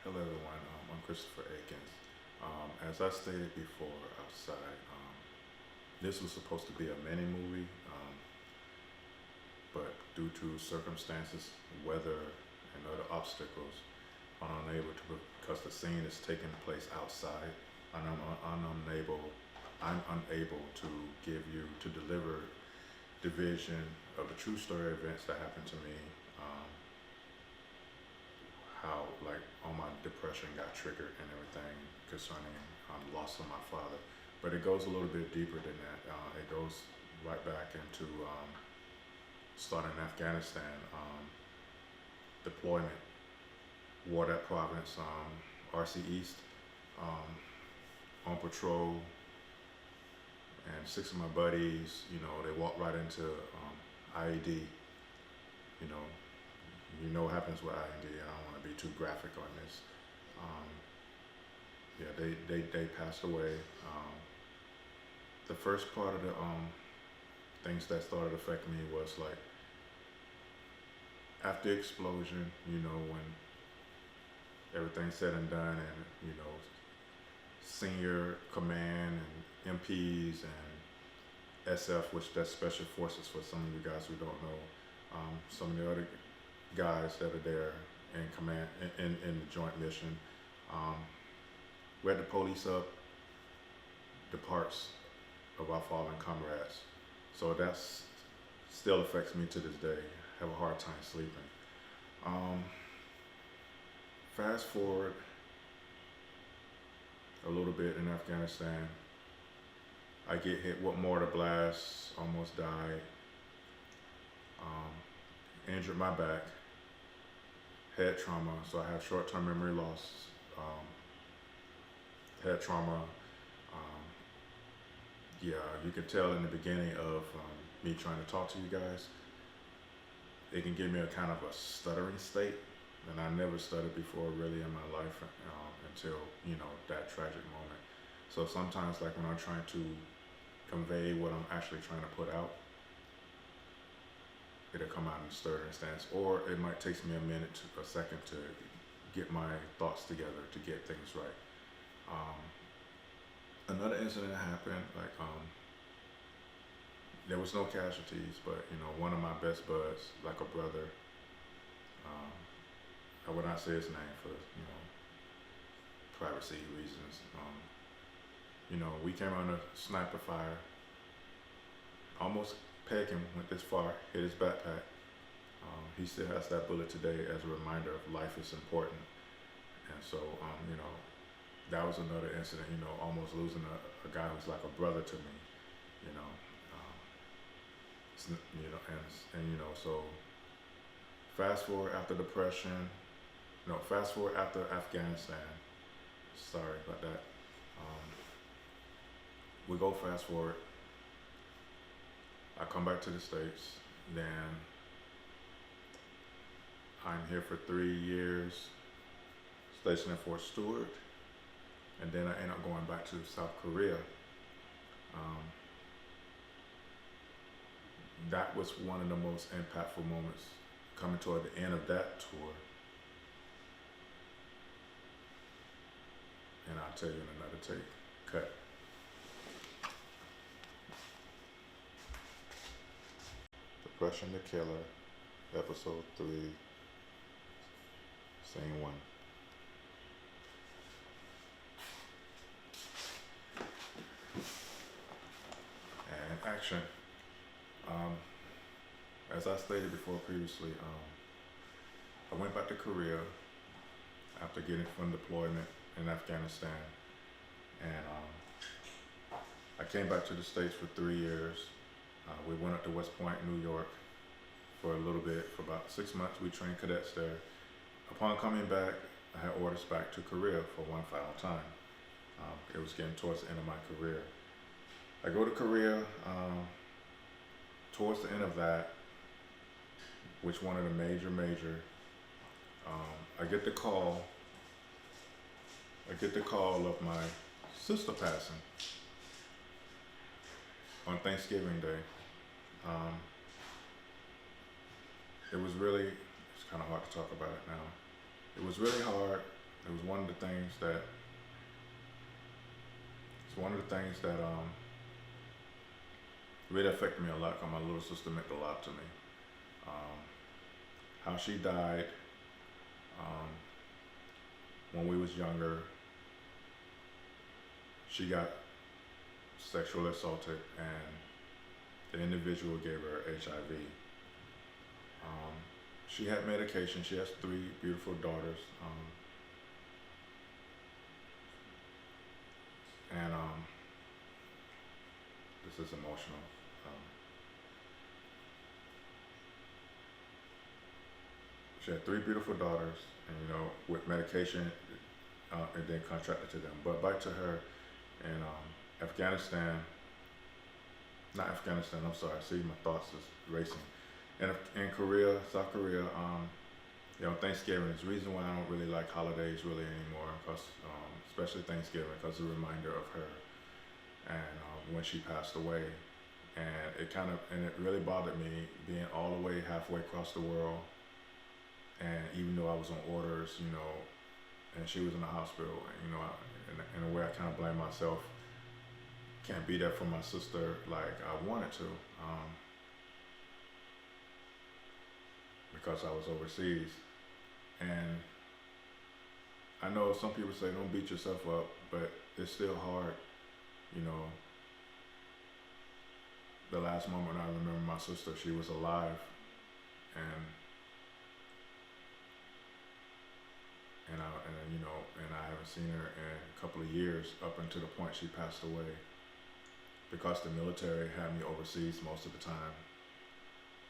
Hello everyone, I'm Christopher Akins. As I stated before outside, this was supposed to be a mini movie, but due to circumstances, weather, and other obstacles, I'm unable to, because the scene is taking place outside, and I'm unable to to deliver the vision of the true story events that happened to me. Um, how like all my depression got triggered and everything concerning loss of my father. But it goes a little bit deeper than that. It goes right back into starting in Afghanistan, deployment, war that province, RC East, um, on patrol, and six of my buddies, they walked right into IED. You know, you know what happens with IND. I don't want to be too graphic on this. Um, yeah, they passed away. The first part of the things that started affecting me was like after the explosion, when everything's said and done, and senior command and MPs and SF, which that's Special Forces for some of you guys who don't know. Some of the other guys that are there in command in the joint mission. Um, we had to police up the parts of our fallen comrades. So that's still affects me to this day. I have a hard time sleeping. Um, Fast forward a little bit in Afghanistan. I get hit with mortar blasts, almost died. Injured my back, head trauma, so I have short-term memory loss, head trauma. Yeah, you can tell in the beginning of me trying to talk to you guys, it can give me a kind of a stuttering state, and I never stuttered before really in my life until that tragic moment. So sometimes, like when I'm trying to convey what I'm actually trying to put out, it'll come out in a stuttering stance, or it might take me a second to get my thoughts together to get things right. Another incident happened, like there was no casualties, but one of my best buds, like a brother, I would not say his name for privacy reasons. We came under sniper fire, almost pegged him, went this far, hit his backpack. He still has that bullet today as a reminder of life is important. And so, that was another incident, almost losing a guy who's like a brother to me, you know. So fast forward after depression, no, fast forward after Afghanistan. Sorry about that. We go fast forward. I come back to the States, then I'm here for 3 years, stationed in Fort Stewart, and then I end up going back to South Korea. That was one of the most impactful moments, coming toward the end of that tour. And I'll tell you in another take. Cut. Depression the Killer, Episode 3, Scene 1. And action. As I stated before previously, I went back to Korea after getting from deployment in Afghanistan, and I came back to the States for 3 years. We went up to West Point, New York for a little bit, for about 6 months. We trained cadets there. Upon coming back, I had orders back to Korea for one final time. It was getting towards the end of my career. I go to Korea, towards the end of that, which one of the major, I get the call of my sister passing on Thanksgiving Day. It's kind of hard to talk about it now. It was really hard it was one of the things that it's one of the things that really affected me a lot. Cause my little sister meant a lot to me. Um, how she died um, when we was younger. She got sexually assaulted, and the individual gave her HIV. She had medication. She has 3 beautiful daughters, and this is emotional. Um, she had 3 beautiful daughters, and with medication, and then contracted to them. But back to her in Afghanistan, not Afghanistan. I'm sorry. See, my thoughts is racing. In Korea, South Korea, Thanksgiving is the reason why I don't really like holidays really anymore, because especially Thanksgiving, because it's a reminder of her and when she passed away, and it really bothered me being all the way halfway across the world, and even though I was on orders, and she was in the hospital, and in a way I kind of blame myself. Can't be there for my sister like I wanted to. Because I was overseas. And I know some people say don't beat yourself up, but it's still hard, the last moment I remember my sister, she was alive, and I haven't seen her in a couple of years up until the point she passed away, because the military had me overseas most of the time,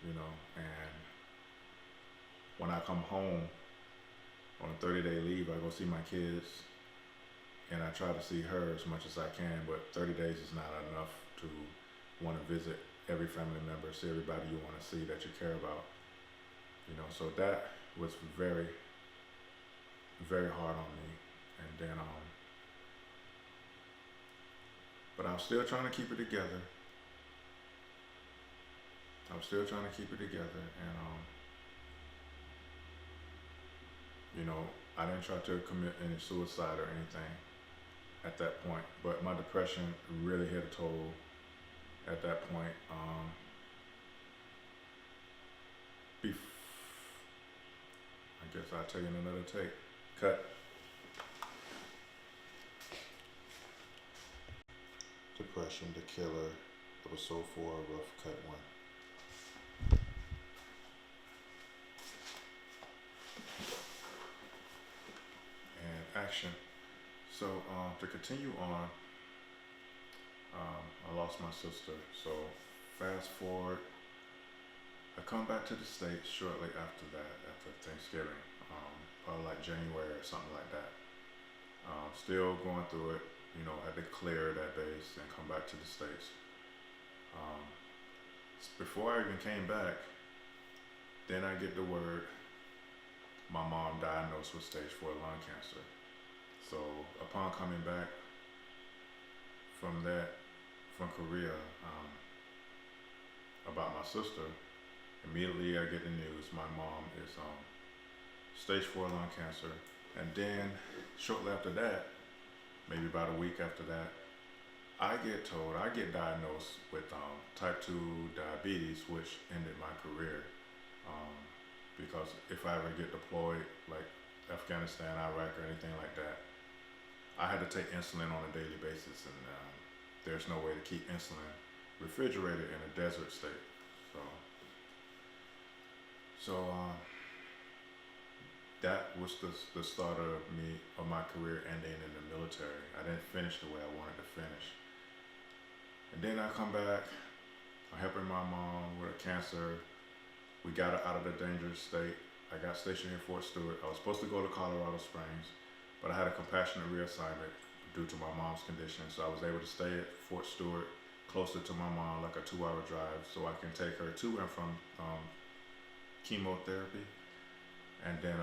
and when I come home on a 30-day leave, I go see my kids, and I try to see her as much as I can, but 30 days is not enough to want to visit every family member, see everybody you want to see that you care about, so that was very, very hard on me. And then, but I was still trying to keep it together. And I didn't try to commit any suicide or anything at that point, but my depression really hit a toll at that point. I guess I'll tell you in another take. Cut. Depression, the killer, episode 4, rough cut 1. Action. So to continue on, I lost my sister. So fast forward, I come back to the States shortly after that, after Thanksgiving, probably like January or something like that. Still going through it, had to clear that base and come back to the States. Before I even came back, then I get the word my mom diagnosed with stage 4 lung cancer. So upon coming back from Korea, about my sister, immediately I get the news my mom is stage 4 lung cancer. And then shortly after that, maybe about a week after that, I get diagnosed with type 2 diabetes, which ended my career. Because if I ever get deployed, like Afghanistan, Iraq, or anything like that, I had to take insulin on a daily basis, and there's no way to keep insulin refrigerated in a desert state. So that was the start of my career ending in the military. I didn't finish the way I wanted to finish. And then I come back, I'm helping my mom with her cancer. We got her out of the dangerous state. I got stationed in Fort Stewart. I was supposed to go to Colorado Springs, but I had a compassionate reassignment due to my mom's condition. So I was able to stay at Fort Stewart, closer to my mom, like a 2-hour drive, so I can take her to and from chemotherapy. And then,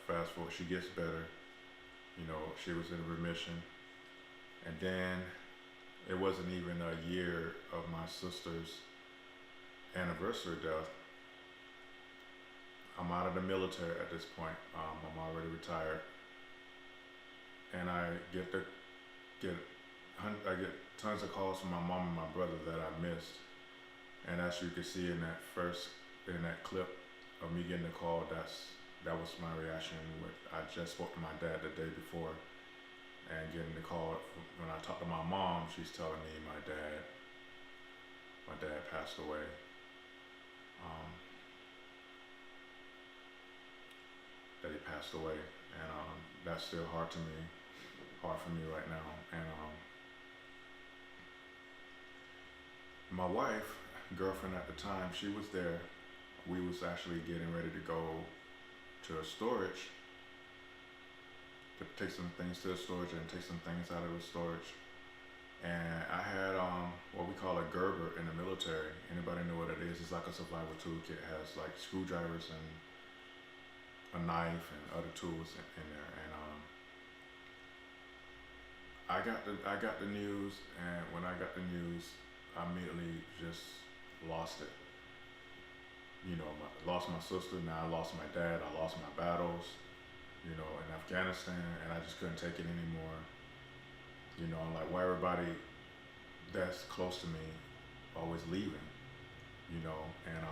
fast forward, she gets better. She was in remission. And then it wasn't even a year of my sister's anniversary death. I'm out of the military at this point. I'm already retired, and get I get tons of calls from my mom and my brother that I missed. And as you can see in that clip of me getting the call, that was my reaction. I just spoke to my dad the day before, and getting the call when I talked to my mom, she's telling me my dad passed away. Um, that he passed away, and that's still hard for me right now. And my wife, girlfriend at the time, she was there. We was actually getting ready to go to a storage to take some things to the storage and take some things out of the storage. And I had what we call a Gerber in the military. Anybody know what it is? It's like a survival toolkit. It has like screwdrivers and a knife and other tools in there. And I got the news, and when I got the news, I immediately just lost it. You know, lost my sister. Now I lost my dad. I lost my battles. You know, in Afghanistan, and I just couldn't take it anymore. You know, I'm like, why everybody that's close to me always leaving? You know, and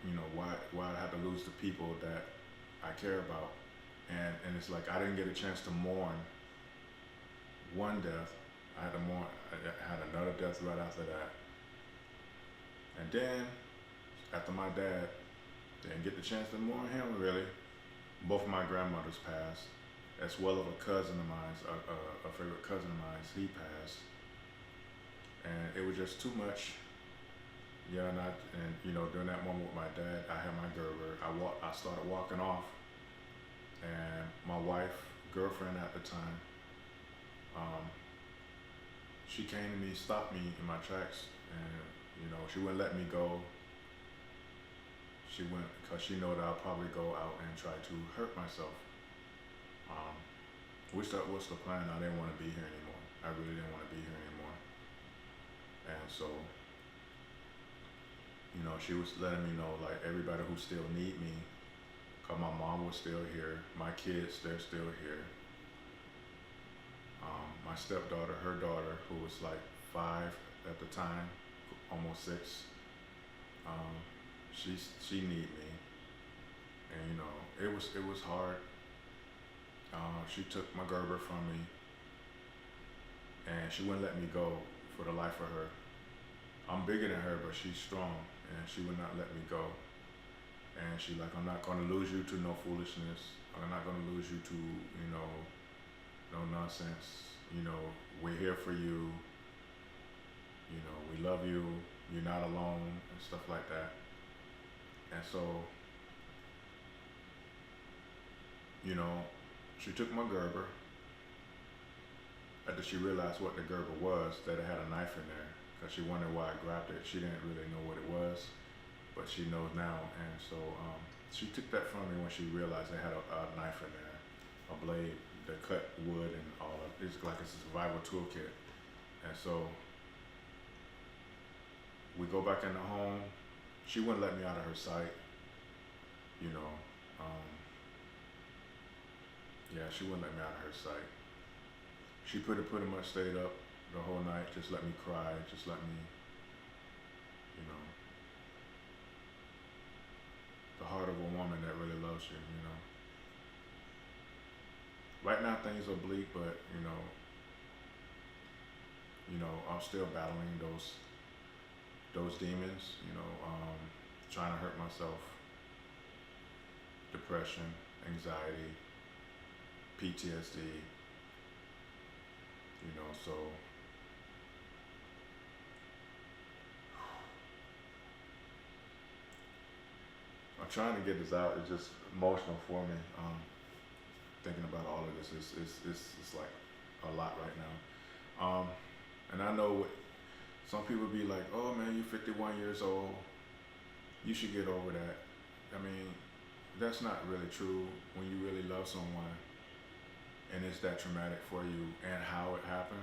you know, why I had to lose the people that I care about, and it's like I didn't get a chance to mourn one death. I had to mourn. I had another death right after that, and then after my dad, didn't get the chance to mourn him really. Both of my grandmothers passed, as well as a cousin of mine, a favorite cousin of mine. He passed, and it was just too much. Yeah, and you know, during that moment with my dad, I had my Gerber. I started walking off, and my wife, girlfriend at the time, she came to me, stopped me in my tracks, and you know, she wouldn't let me go. She went because she knew that I'll probably go out and try to hurt myself. Which that was the plan. I didn't want to be here anymore. I really didn't want to be here anymore. And so, you know, she was letting me know, like, everybody who still need me, because my mom was still here. My kids, they're still here. My stepdaughter, her daughter, who was like 5 at the time, almost 6, she need me. And you know, it was hard. She took my Gerber from me, and she wouldn't let me go for the life of her. I'm bigger than her, but she's strong, and she would not let me go. And she like, I'm not gonna lose you to no foolishness. I'm not gonna lose you to, you know, no nonsense. You know, we're here for you. You know, we love you. You're not alone, and stuff like that. And so, you know, she took my Gerber. After she realized what the Gerber was, that it had a knife in there, because she wondered why I grabbed it. She didn't really know what it was, but she knows now. And so she took that from me when she realized it had a knife in there, a blade that cut wood and all of it. It's like it's a survival toolkit. And so we go back in the home. She wouldn't let me out of her sight, you know. Yeah, she wouldn't let me out of her sight. She pretty much stayed up the whole night, just let me cry, just let me, you know, the heart of a woman that really loves you, you know. Right now things are bleak, but you know, I'm still battling those demons, you know, trying to hurt myself, depression, anxiety, PTSD, you know, so I'm trying to get this out. It's just emotional for me. Thinking about all of this, it's like a lot right now. And I know some people be like, oh man, you're 51 years old. You should get over that. I mean, that's not really true when you really love someone and it's that traumatic for you and how it happened.